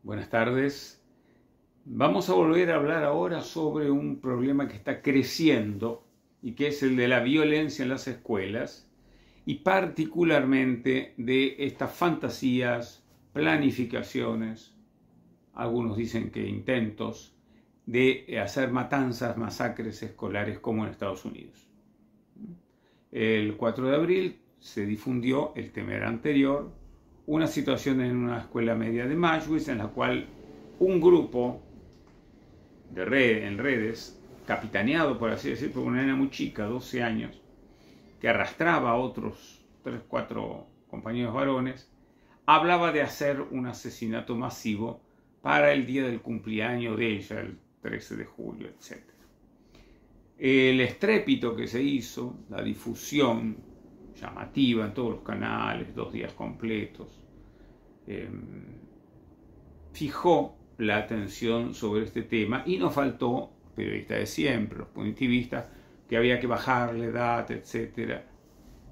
Buenas tardes. Vamos a volver a hablar ahora sobre un problema que está creciendo y que es el de la violencia en las escuelas y particularmente de estas fantasías, planificaciones, algunos dicen que intentos de hacer matanzas, masacres escolares como en Estados Unidos. El 4 de abril se difundió, el tema era anterior, una situación en una escuela media de Mashwitz en la cual un grupo en redes, capitaneado por así decirlo por una nena muy chica, 12 años, que arrastraba a otros 3, 4 compañeros varones, hablaba de hacer un asesinato masivo para el día del cumpleaños de ella, el 13 de julio, etc. El estrépito que se hizo, la difusión llamativa en todos los canales, 2 días completos, fijó la atención sobre este tema y no faltó periodistas de siempre, los punitivistas, que había que bajar la edad, etc.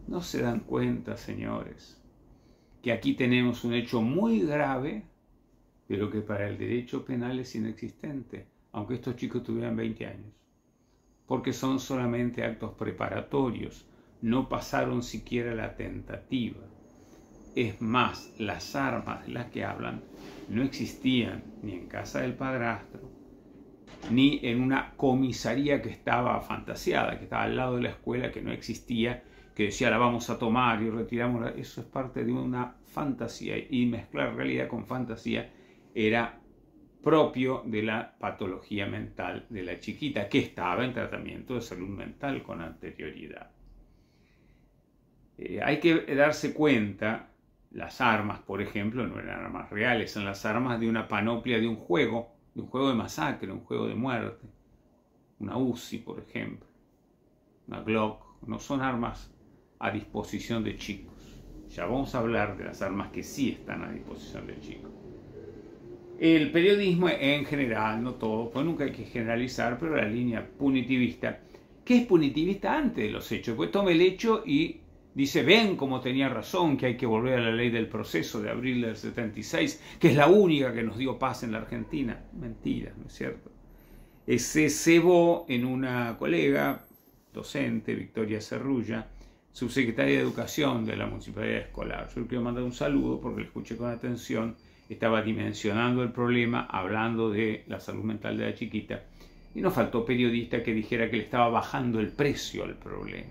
No se dan cuenta, señores, que aquí tenemos un hecho muy grave, pero que para el derecho penal es inexistente, aunque estos chicos tuvieran 20 años, porque son solamente actos preparatorios, no pasaron siquiera la tentativa. Es más, las armas de las que hablan no existían ni en casa del padrastro, ni en una comisaría que estaba fantaseada, que estaba al lado de la escuela, que no existía, que decía la vamos a tomar y retiramos. Eso es parte de una fantasía, y mezclar realidad con fantasía era propio de la patología mental de la chiquita, que estaba en tratamiento de salud mental con anterioridad. Hay que darse cuenta, las armas, por ejemplo, no eran armas reales, son las armas de una panoplia de un juego de masacre, un juego de muerte, una Uzi, por ejemplo, una Glock, no son armas a disposición de chicos. Ya vamos a hablar de las armas que sí están a disposición de chicos. El periodismo en general, no todo, pues nunca hay que generalizar, pero la línea punitivista, ¿qué es punitivista antes de los hechos? Pues toma el hecho y dice, ven como tenía razón, que hay que volver a la ley del proceso de abril del 76, que es la única que nos dio paz en la Argentina. Mentira, ¿no es cierto? Se cebó en una colega, docente, Victoria Cerrulla, subsecretaria de Educación de la Municipalidad Escolar. Yo le quiero mandar un saludo porque le escuché con atención, estaba dimensionando el problema, hablando de la salud mental de la chiquita, y no faltó periodista que dijera que le estaba bajando el precio al problema.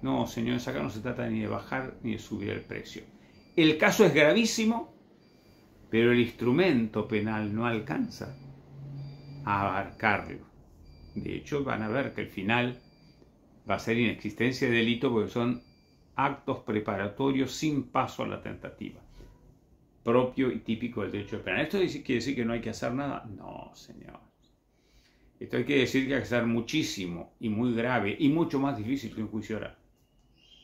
No, señores, acá no se trata ni de bajar ni de subir el precio. El caso es gravísimo, pero el instrumento penal no alcanza a abarcarlo. De hecho, van a ver que el final va a ser inexistencia de delito porque son actos preparatorios sin paso a la tentativa, propio y típico del derecho penal. ¿Esto quiere decir que no hay que hacer nada? No, señor. Esto hay que decir que hay que hacer muchísimo y muy grave y mucho más difícil que un juicio oral.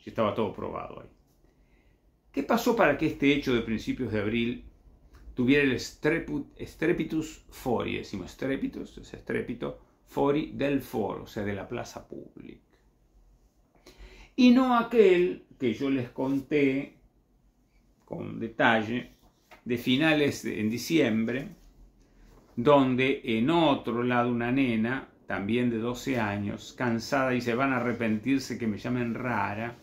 Si estaba todo probado ahí. ¿Qué pasó para que este hecho de principios de abril tuviera el strepitus fori? Decimos strepitus, es estrépito, fori del foro, o sea, de la plaza pública. Y no aquel que yo les conté con detalle de finales en diciembre, donde en otro lado una nena, también de 12 años, cansada y se van a arrepentirse que me llamen rara,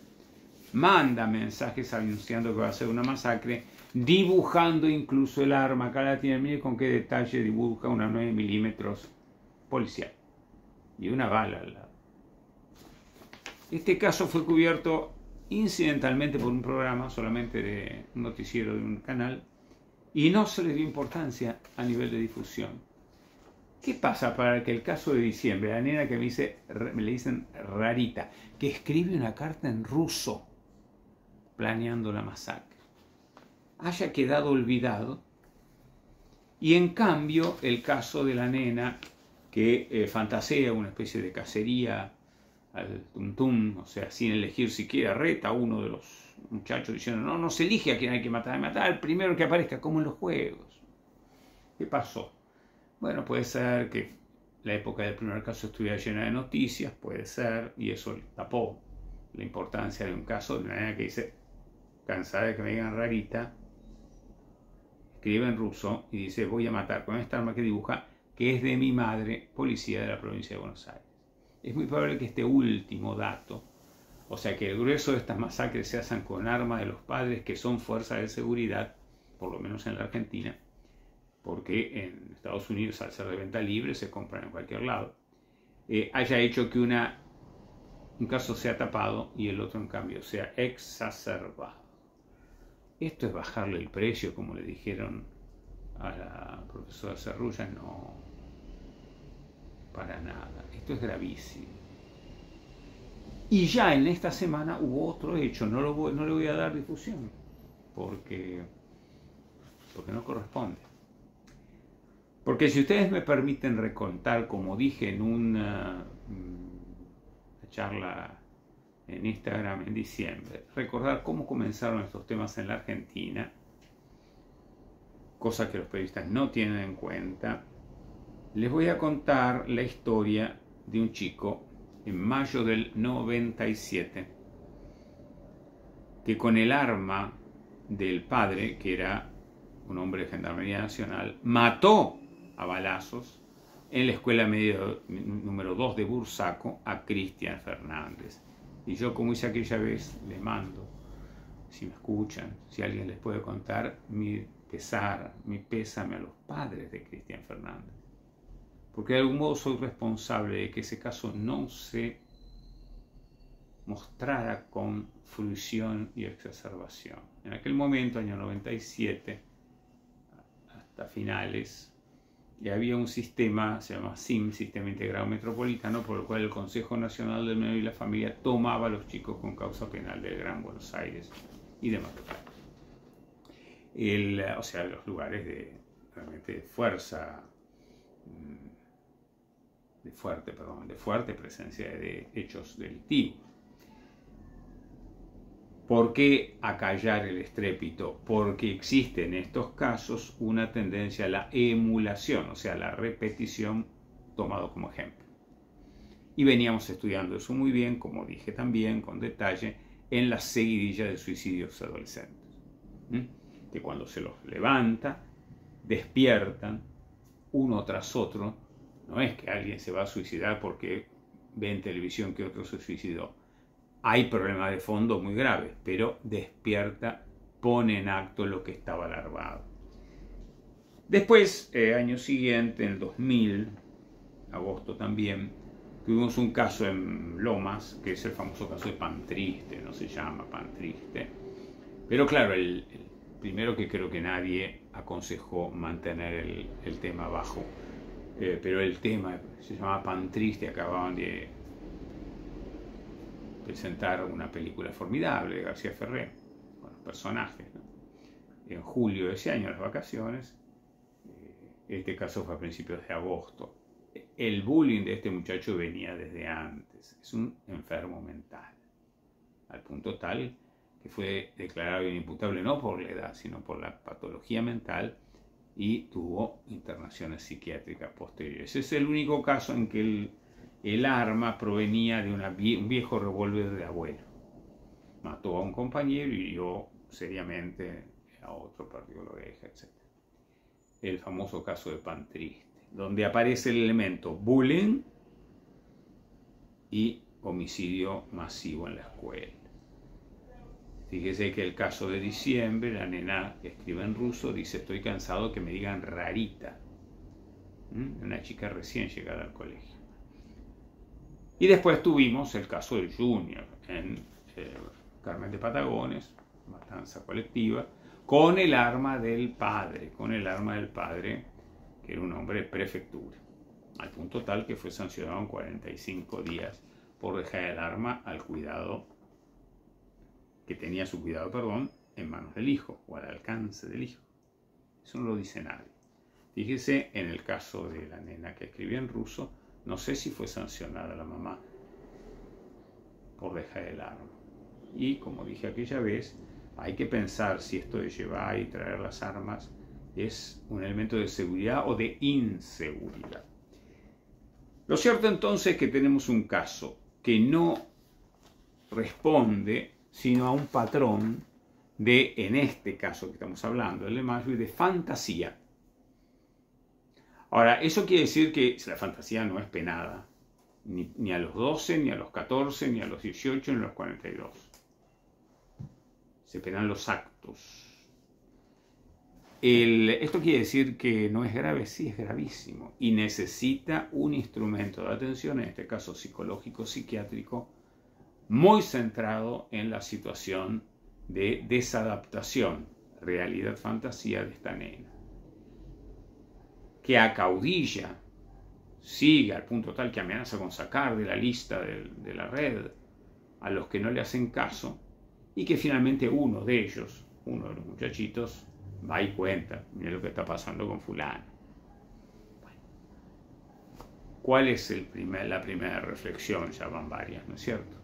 manda mensajes anunciando que va a ser una masacre, dibujando incluso el arma. Acá la tienen, mire con qué detalle dibuja una 9 milímetros policial y una bala al lado. Este caso fue cubierto incidentalmente por un programa, solamente de un noticiero de un canal, y no se le dio importancia a nivel de difusión. ¿Qué pasa para que el caso de diciembre, la nena que me le dicen rarita, que escribe una carta en ruso planeando la masacre, haya quedado olvidado, y en cambio el caso de la nena que fantasea una especie de cacería al tuntum, o sea, sin elegir siquiera, reta a uno de los muchachos diciendo, no se elige a quién hay que matar, al primero que aparezca, como en los juegos. ¿Qué pasó? Bueno, puede ser que la época del primer caso estuviera llena de noticias, puede ser, y eso tapó la importancia de un caso de una nena que dice, cansada de que me digan rarita, escribe en ruso y dice: voy a matar con esta arma que dibuja, que es de mi madre, policía de la provincia de Buenos Aires. Es muy probable que este último dato, o sea, que el grueso de estas masacres se hacen con armas de los padres que son fuerzas de seguridad, por lo menos en la Argentina, porque en Estados Unidos, al ser de venta libre, se compran en cualquier lado, haya hecho que un caso sea tapado y el otro, en cambio, sea exacerbado. Esto es bajarle el precio, como le dijeron a la profesora Cerrulla. No, para nada. Esto es gravísimo. Y ya en esta semana hubo otro hecho. No le voy a dar difusión porque no corresponde. Porque si ustedes me permiten recontar, como dije en una charla en Instagram en diciembre, recordar cómo comenzaron estos temas en la Argentina, cosa que los periodistas no tienen en cuenta, les voy a contar la historia de un chico en mayo del 97 que con el arma del padre, que era un hombre de Gendarmería Nacional, mató a balazos en la escuela media número 2 de Bursaco a Cristian Fernández. Y yo, como hice aquella vez, le mando, si me escuchan, si alguien les puede contar, mi pésame a los padres de Cristian Fernández. Porque de algún modo soy responsable de que ese caso no se mostrara con fruición y exacerbación. En aquel momento, año 97, hasta finales, y había un sistema, se llama SIM, Sistema Integrado Metropolitano, por el cual el Consejo Nacional del Menor y la Familia tomaba a los chicos con causa penal del Gran Buenos Aires y demás. O sea, los lugares realmente de fuerte presencia de hechos delictivos. ¿Por qué acallar el estrépito? Porque existe en estos casos una tendencia a la emulación, o sea, la repetición, tomado como ejemplo. Y veníamos estudiando eso muy bien, como dije también, con detalle, en la seguidilla de suicidios adolescentes. Que cuando se los levanta, despiertan, uno tras otro, no es que alguien se va a suicidar porque ve en televisión que otro se suicidó. Hay problemas de fondo muy graves, pero despierta, pone en acto lo que estaba alarmado. Después, año siguiente, en el 2000, agosto también, tuvimos un caso en Lomas, que es el famoso caso de Pan Triste, no se llama Pan Triste. Pero claro, el primero, que creo que nadie aconsejó mantener el tema bajo, pero el tema se llamaba Pan Triste, acababan de presentar una película formidable de García Ferré, con los personajes, ¿no? En julio de ese año, las vacaciones. Este caso fue a principios de agosto. El bullying de este muchacho venía desde antes. Es un enfermo mental, al punto tal que fue declarado inimputable no por la edad, sino por la patología mental, y tuvo internaciones psiquiátricas posteriores. Ese es el único caso en que el arma provenía de un viejo revólver de abuelo. Mató a un compañero y hirió seriamente a otro, perdió la oreja, etc. El famoso caso de Pan Triste, donde aparece el elemento bullying y homicidio masivo en la escuela. Fíjese que el caso de diciembre, la nena que escribe en ruso dice: estoy cansado que me digan Rarita. Una chica recién llegada al colegio. Y después tuvimos el caso del Junior en Carmen de Patagones, matanza colectiva, con el arma del padre, que era un hombre de prefectura, al punto tal que fue sancionado en 45 días por dejar el arma que tenía su cuidado, en manos del hijo, o al alcance del hijo. Eso no lo dice nadie. Fíjese en el caso de la nena que escribía en ruso, no sé si fue sancionada la mamá por dejar el arma. Y como dije aquella vez, hay que pensar si esto de llevar y traer las armas es un elemento de seguridad o de inseguridad. Lo cierto entonces es que tenemos un caso que no responde sino a un patrón en este caso que estamos hablando, el de Mashby, de fantasía. Ahora, eso quiere decir que la fantasía no es penada, ni a los 12, ni a los 14, ni a los 18, ni a los 42. Se penan los actos. Esto quiere decir que no es grave, sí es gravísimo, y necesita un instrumento de atención, en este caso psicológico, psiquiátrico, muy centrado en la situación de desadaptación, realidad-fantasía de esta nena, que acaudilla, sigue al punto tal que amenaza con sacar de la lista de la red a los que no le hacen caso, y que finalmente uno de ellos, uno de los muchachitos, va y cuenta, mira lo que está pasando con fulano. Bueno, ¿cuál es la primera reflexión? Ya van varias, ¿no es cierto?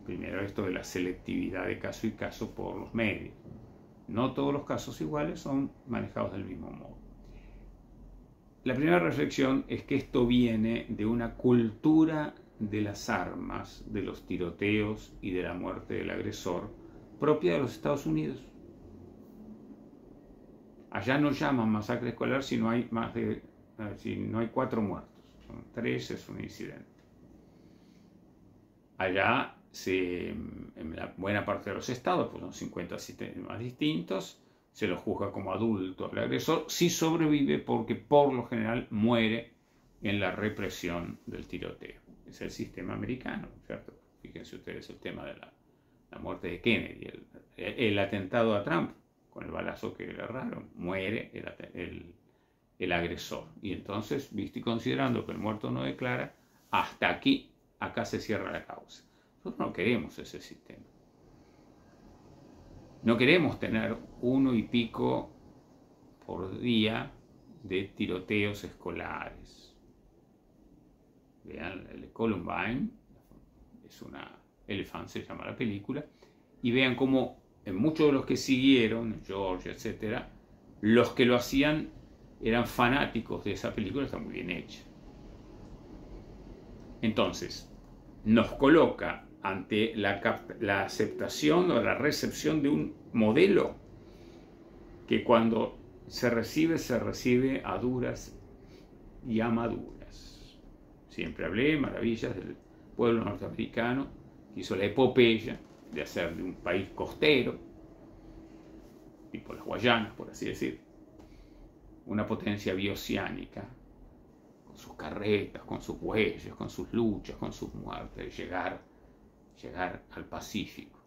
Primero, esto de la selectividad de caso y caso por los medios. No todos los casos iguales son manejados del mismo modo. La primera reflexión es que esto viene de una cultura de las armas, de los tiroteos y de la muerte del agresor propia de los Estados Unidos. Allá no llaman masacre escolar si no hay si no hay 4 muertos. Son 3, es un incidente. Allá, en la buena parte de los estados, pues son 50 sistemas distintos, se lo juzga como adulto al agresor, si sobrevive porque por lo general muere en la represión del tiroteo. Es el sistema americano, ¿cierto? Fíjense ustedes el tema de la muerte de Kennedy, el atentado a Trump, con el balazo que le erraron, muere el agresor. Y entonces, visto y considerando que el muerto no declara, hasta aquí, acá se cierra la causa. Nosotros no queremos ese sistema. No queremos tener 1 y pico por día de tiroteos escolares. Vean, el de Columbine, Elephant se llama la película, y vean cómo en muchos de los que siguieron, Georgia, etc., los que lo hacían eran fanáticos de esa película, está muy bien hecha. Entonces, nos coloca ante la aceptación o la recepción de un modelo que cuando se recibe a duras y a maduras. Siempre hablé maravillas del pueblo norteamericano, que hizo la epopeya de hacer de un país costero, tipo las Guayanas, por así decir, una potencia bioceánica, con sus carretas, con sus bueyes, con sus luchas, con sus muertes, llegar al Pacífico,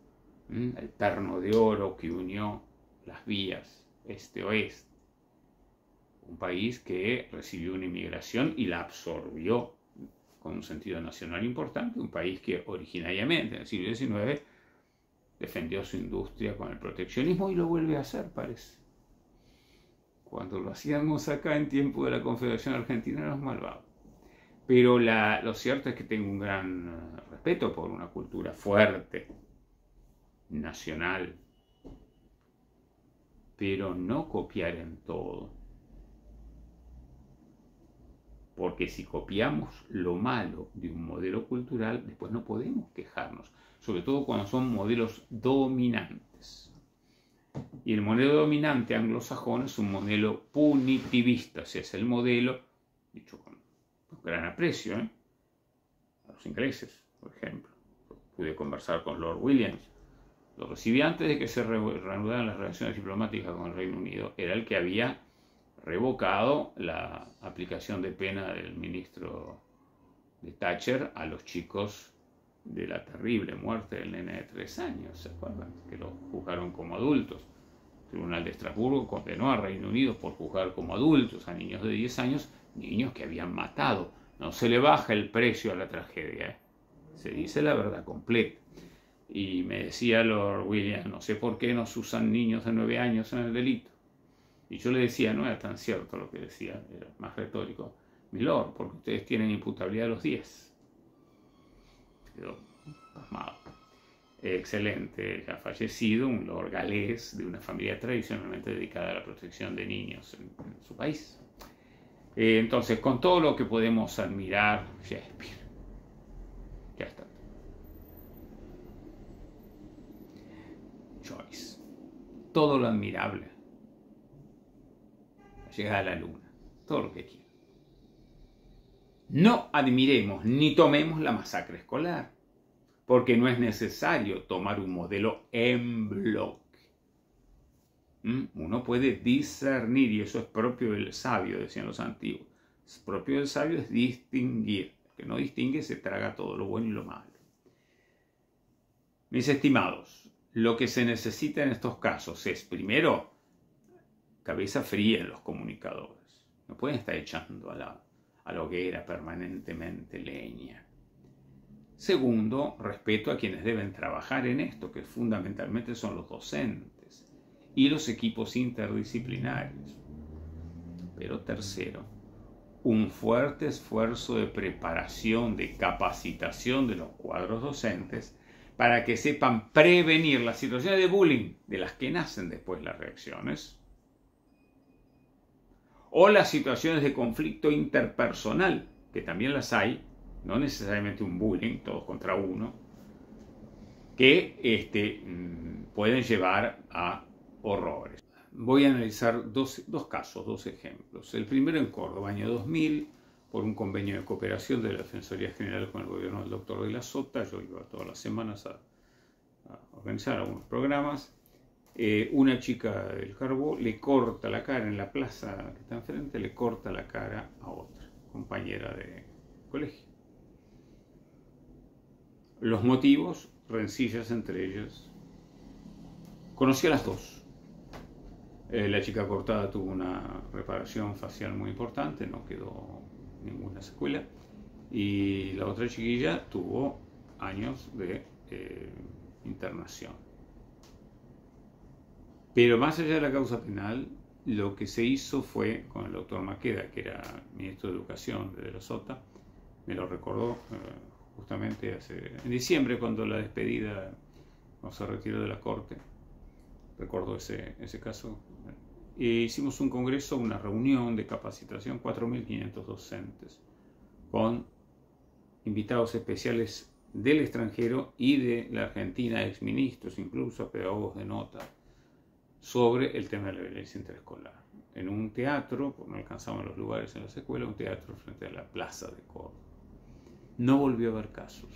el perno de oro que unió las vías este-oeste, un país que recibió una inmigración y la absorbió con un sentido nacional importante, un país que originariamente en el siglo XIX defendió su industria con el proteccionismo y lo vuelve a hacer, parece. Cuando lo hacíamos acá en tiempo de la Confederación Argentina éramos malvados. Pero lo cierto es que tengo un gran respeto por una cultura fuerte, nacional, pero no copiar en todo. Porque si copiamos lo malo de un modelo cultural, después no podemos quejarnos, sobre todo cuando son modelos dominantes. Y el modelo dominante anglosajón es un modelo punitivista, o sea, es el modelo, dicho con gran aprecio, a los ingleses, por ejemplo. Pude conversar con Lord Williams, lo recibí antes de que se reanudaran las relaciones diplomáticas con el Reino Unido, era el que había revocado la aplicación de pena del ministro de Thatcher a los chicos de la terrible muerte del nene de 3 años, ¿se acuerdan? Que lo juzgaron como adultos. El Tribunal de Estrasburgo condenó al Reino Unido por juzgar como adultos a niños de 10 años, niños que habían matado. No se le baja el precio a la tragedia, se dice la verdad completa. Y me decía Lord Williams, no sé por qué nos usan niños de 9 años en el delito. Y yo le decía, no era tan cierto lo que decía, era más retórico. Mi Lord, porque ustedes tienen imputabilidad a los 10. Quedó pasmado. Excelente, ya fallecido, un lord galés de una familia tradicionalmente dedicada a la protección de niños en su país. Entonces, con todo lo que podemos admirar, Shakespeare, ya está. Joyce. todo lo admirable. La llegada a la luna, todo lo que quieran. No admiremos ni tomemos la masacre escolar, porque no es necesario tomar un modelo en bloque. Uno puede discernir, y eso es propio del sabio, decían los antiguos. Es propio del sabio es distinguir. El que no distingue se traga todo lo bueno y lo malo. Mis estimados, lo que se necesita en estos casos es, primero, cabeza fría en los comunicadores. No pueden estar echando a la hoguera permanentemente leña. Segundo, respeto a quienes deben trabajar en esto, que fundamentalmente son los docentes y los equipos interdisciplinarios. Pero tercero, un fuerte esfuerzo de preparación, de capacitación de los cuadros docentes para que sepan prevenir las situaciones de bullying de las que nacen después las reacciones, o las situaciones de conflicto interpersonal, que también las hay, no necesariamente un bullying, todos contra uno, que pueden llevar a horrores. Voy a analizar dos casos, dos ejemplos. El primero en Córdoba, año 2000, por un convenio de cooperación de la Defensoría General con el gobierno del doctor de la Sota. Yo iba todas las semanas a organizar algunos programas. Una chica del Carbó le corta la cara en la plaza que está enfrente, le corta la cara a otra compañera de colegio. Los motivos, rencillas entre ellas. Conocí a las dos. La chica cortada tuvo una reparación facial muy importante, no quedó ninguna secuela. Y la otra chiquilla tuvo años de internación. Pero más allá de la causa penal, lo que se hizo fue, con el doctor Maqueda, que era ministro de Educación de la Sota, me lo recordó justamente en diciembre, cuando la despedida, cuando se retiró de la corte, recordó ese caso. Hicimos un congreso, una reunión de capacitación, 4.500 docentes, con invitados especiales del extranjero y de la Argentina, exministros, incluso pedagogos de nota, sobre el tema de la violencia interescolar. En un teatro, porque no alcanzaban los lugares en las escuelas, un teatro frente a la plaza de Córdoba. No volvió a haber casos.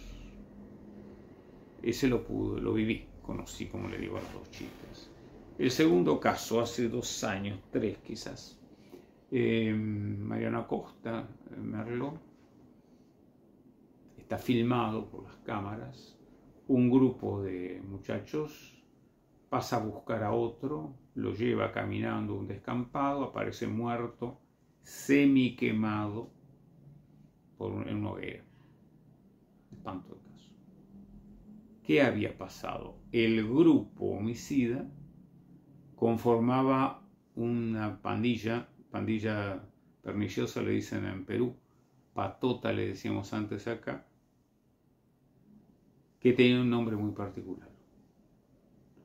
Ese lo viví, conocí, como le digo, a los dos chicas. El segundo caso, hace 2 años, 3 quizás, Mariano Acosta, Merlo, está filmado por las cámaras. Un grupo de muchachos pasa a buscar a otro, lo lleva caminando a un descampado, aparece muerto, semi quemado en una hoguera. Espanto de caso. ¿Qué había pasado? El grupo homicida conformaba una pandilla perniciosa, le dicen en Perú, patota le decíamos antes acá, que tenía un nombre muy particular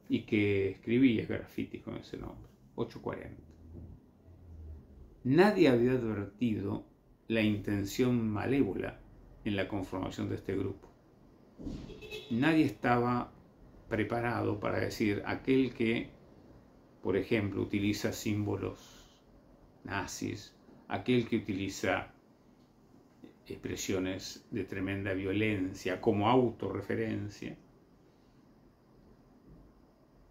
y que escribía grafitis con ese nombre, 840. Nadie había advertido la intención malévola en la conformación de este grupo. Nadie estaba preparado para decir, aquel que, por ejemplo, utiliza símbolos nazis, aquel que utiliza expresiones de tremenda violencia como autorreferencia,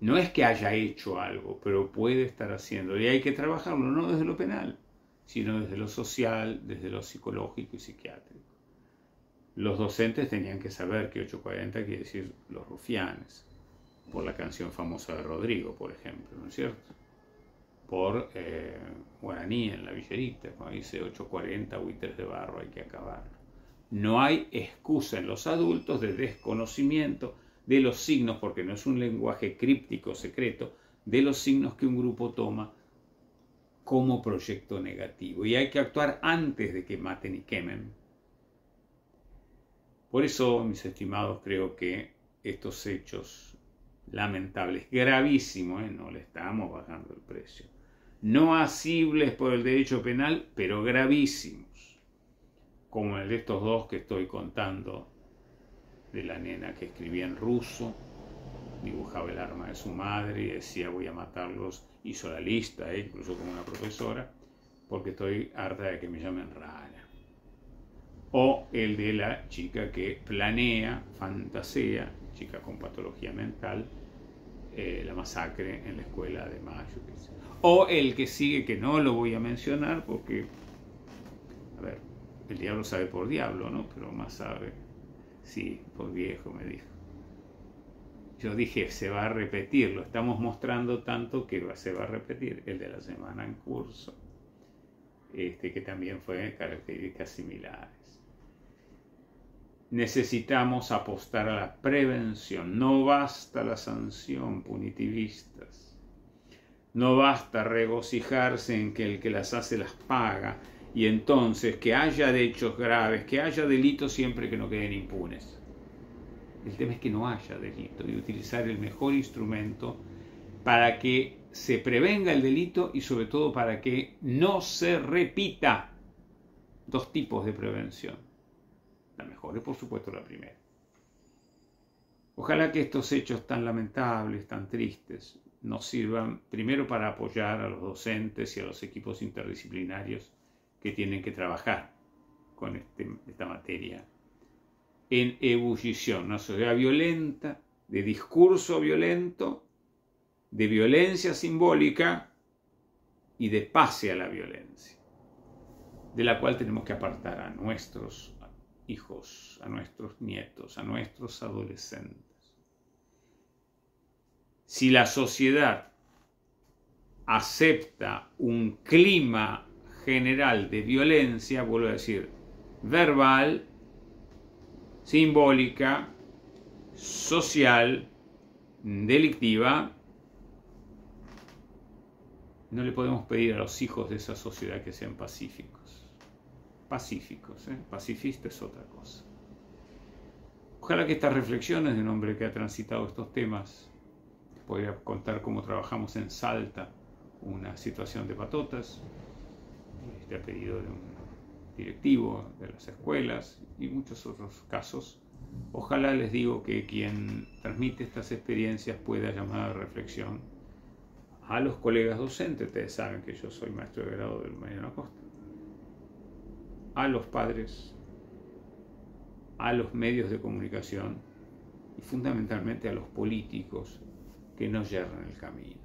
no es que haya hecho algo, pero puede estar haciendo, y hay que trabajarlo no desde lo penal, sino desde lo social, desde lo psicológico y psiquiátrico. Los docentes tenían que saber que 840 quiere decir los rufianes, por la canción famosa de Rodrigo, por ejemplo, ¿no es cierto? Por Guaraní en la Villerita, cuando dice 840 buitres de barro, hay que acabar. No hay excusa en los adultos de desconocimiento de los signos, porque no es un lenguaje críptico secreto, de los signos que un grupo toma como proyecto negativo. Y hay que actuar antes de que maten y quemen. Por eso, mis estimados, creo que estos hechos lamentables, gravísimos, no le estamos bajando el precio, no asibles por el derecho penal, pero gravísimos, como el de estos dos que estoy contando, de la nena que escribía en ruso dibujaba el arma de su madre y decía voy a matarlos, hizo la lista, incluso como una profesora, porque estoy harta de que me llamen rara. O el de la chica que planea, fantasea, chica con patología mental, la masacre en la escuela de Mayo. O el que sigue, que no lo voy a mencionar porque, a ver, el diablo sabe por diablo, ¿no? Pero más sabe, sí, por viejo me dijo. Yo dije, se va a repetir, lo estamos mostrando tanto que se va a repetir, el de la semana en curso, que también fue de características similares. Necesitamos apostar a la prevención, no basta la sanción, punitivistas. No basta regocijarse en que el que las hace las paga y entonces que haya hechos graves, que haya delitos siempre que no queden impunes. El tema es que no haya delito y utilizar el mejor instrumento para que se prevenga el delito y sobre todo para que no se repita. Dos tipos de prevención. La mejor es por supuesto la primera. Ojalá que estos hechos tan lamentables, tan tristes, nos sirvan primero para apoyar a los docentes y a los equipos interdisciplinarios que tienen que trabajar con esta materia en ebullición, una sociedad violenta, de discurso violento, de violencia simbólica y de pase a la violencia, de la cual tenemos que apartar a nuestros hijos, a nuestros nietos, a nuestros adolescentes. Si la sociedad acepta un clima general de violencia, vuelvo a decir, verbal, simbólica, social, delictiva, no le podemos pedir a los hijos de esa sociedad que sean pacíficos. Pacifista es otra cosa. Ojalá que estas reflexiones de un hombre que ha transitado estos temas, podría contar cómo trabajamos en Salta una situación de patotas, a pedido de un directivo de las escuelas y muchos otros casos. Ojalá, les digo, que quien transmite estas experiencias pueda llamar a reflexión a los colegas docentes. Ustedes saben que yo soy maestro de grado del Mariano Acosta, a los padres, a los medios de comunicación y fundamentalmente a los políticos que no yerran el camino.